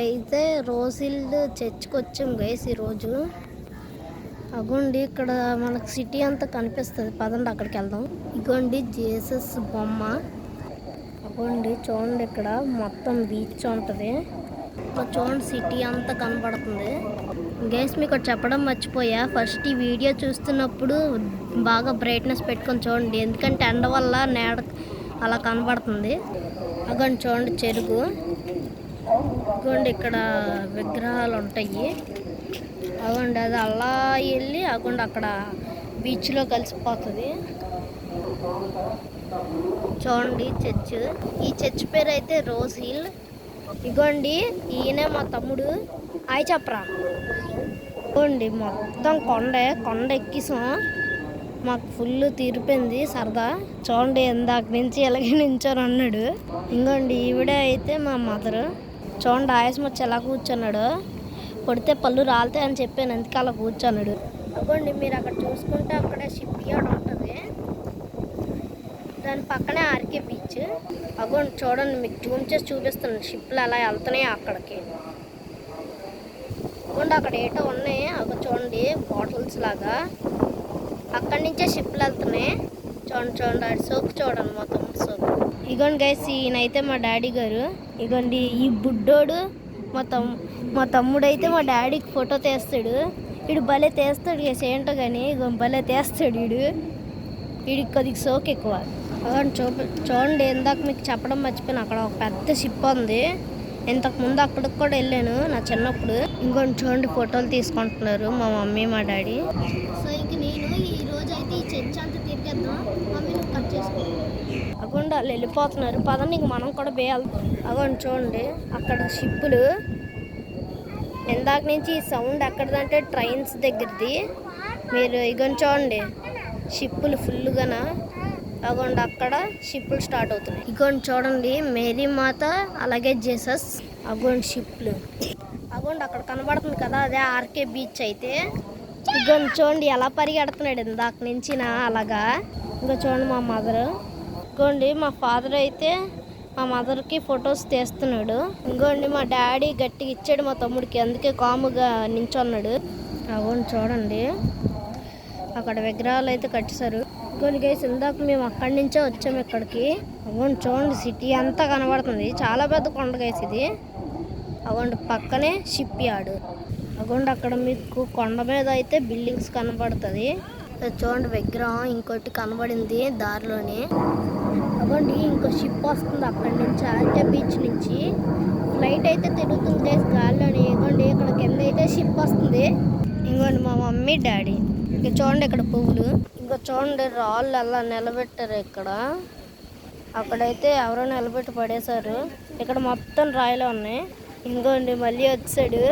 అయితే రోజిల్డ్ చర్చ్కి వచ్చాం గైస్ ఈరోజు. అగోండి ఇక్కడ మనకు సిటీ అంతా కనిపిస్తుంది, పదండి అక్కడికి వెళ్దాం. ఇగోండి జీసస్ బొమ్మ. అగోండి చూడండి, ఇక్కడ మొత్తం బీచ్ ఉంటుంది. చూడండి సిటీ అంతా కనబడుతుంది. గైస్ మీకు చెప్పడం మర్చిపోయా, ఫస్ట్ ఈ వీడియో చూస్తున్నప్పుడు బాగా బ్రైట్నెస్ పెట్టుకొని చూడండి, ఎందుకంటే ఎండ వల్ల నేడ అలా కనబడుతుంది. అగోండి చూడండి చెరుకు. అగోండి ఇక్కడ విగ్రహాలు ఉంటాయి. అగోండి అది అలా వెళ్ళి అగోండి అక్కడ బీచ్లో కలిసిపోతుంది. చూడండి చర్చ్. ఈ చర్చ్ పేరు అయితే రోజ్ హిల్. ఇగోండి ఈయనే మా తమ్ముడు. హాయ్ చెప్పరా. ఇగోండి మొత్తం కొండ ఎక్కిసాం. మాకు ఫుల్ తీరిపోయింది సరదా. చూడండి ఇందాక నుంచి ఎలాగే నించొని అన్నాడు. ఇంకోండి ఈవిడే అయితే మా మదర్. చూడండి ఆయాసం వచ్చి ఎలా కూర్చున్నాడు. కొడితే పళ్ళు రాలుతాయి అని చెప్పాను, అందుకే అలా కూర్చున్నాడు. అగోండి మీరు అక్కడ చూసుకుంటే అక్కడే షిప్ యార్డ్ ఉంటుంది, దాని పక్కనే ఆర్కే బీచ్. అగోండి చూడండి, మీకు జూమ్ చేసి చూపిస్తాను షిప్లు ఎలా వెళ్తున్నాయి అక్కడికి. అగోండి అక్కడ ఏటో ఉన్నాయి, అక్కడ చూడండి బాటిల్స్ లాగా, అక్కడి నుంచే షిప్లు వెళ్తున్నాయి. చూడండి అది సోపు చూడండి మొత్తం సోపు. ఇగోండి గైస్ ఈయనైతే మా డాడీ గారు. ఇగోండి ఈ బుడ్డోడు మా తమ్ముడు అయితే మా డాడీకి ఫోటో తీస్తాడు. వీడు భలే తీస్తాడు గైస్, ఏంటో కానీ భలే తీస్తాడు వీడికి కొద్దిగా సోకు ఎక్కువ. అగోండి చూడండి ఇందాక మీకు చెప్పడం మర్చిపోయాను, అక్కడ ఒక పెద్ద షిప్ ఉంది. ఇంతకుముందు అక్కడికి కూడా వెళ్ళాను నా చిన్నప్పుడు. ఇంకోటి చూడండి ఫోటోలు తీసుకుంటున్నారు మా మమ్మీ మా డాడీ. సో ఇంక నేను ఈ రోజు అయితే ఈ చర్చ్ అంతా తిరిగేద్దాం. మమ్మీని కట్ చేసుకో. అగోండి వాళ్ళు వెళ్ళిపోతున్నారు, పదండి ఇంక మనం కూడా వేయాలి. అగోండి చూడండి అక్కడ షిప్పులు. ఇందాక నుంచి ఈ సౌండ్ ఎక్కడిదంటే ట్రైన్స్ దగ్గరది. మీరు ఇగోండి చూడండి షిప్పులు ఫుల్గాన. అగోండి అక్కడ షిప్పులు స్టార్ట్ అవుతున్నాయి. ఇగోండి చూడండి మేరీ మాత అలాగే జీసస్. అగోండి షిప్లు. అగోండి అక్కడ కనబడుతుంది కదా, అదే ఆర్కే బీచ్ అయితే. ఇగోండి చూడండి ఎలా పరిగెడుతున్నాడు ఇందాక నుంచి అలాగా. ఇంకా చూడండి మా మదర్. ఇంకోండి మా ఫాదర్ అయితే మా మదర్కి ఫొటోస్ తీస్తున్నాడు. ఇంకోండి మా డాడీ గట్టిగా ఇచ్చాడు మా తమ్ముడికి, అందుకే కాముగా నించున్నాడు. అగోండి చూడండి అక్కడ విగ్రహాలు అయితే కట్టేశారు. ఇంకోండి గైస్ ఇందాక మేము అక్కడి నుంచే వచ్చాము ఇక్కడికి. అగోండి చూడండి సిటీ అంతా కనబడుతుంది, చాలా పెద్ద కొండ గైస్ ఇది. అగోండి పక్కనే షిప్ యార్డ్. అగోండి అక్కడ మీకు కొండ మీద అయితే బిల్డింగ్స్ కనబడుతుంది. చూడండి విగ్రహం ఇంకోటి కనబడింది దారిలోనే. అగోండి ఇంకో షిప్ వస్తుంది అక్కడి నుంచి, ఆర్కే బీచ్ నుంచి. ఫ్లైట్ అయితే తిరుగుతుంది గైస్ గాల్లోని. ఇగోండి ఇక్కడ కింద అయితే షిప్ వస్తుంది. ఇంకోండి మా మమ్మీ డాడీ. ఇక చూడండి ఇక్కడ పువ్వులు. ఇంకా చూడండి రాళ్ళు అలా నిలబెట్టారు ఇక్కడ. అక్కడైతే ఎవరో నిలబెట్టి పడేశారు. ఇక్కడ మొత్తం రాయిలో ఉన్నాయి. ఇంకోండి మళ్ళీ వచ్చాడు.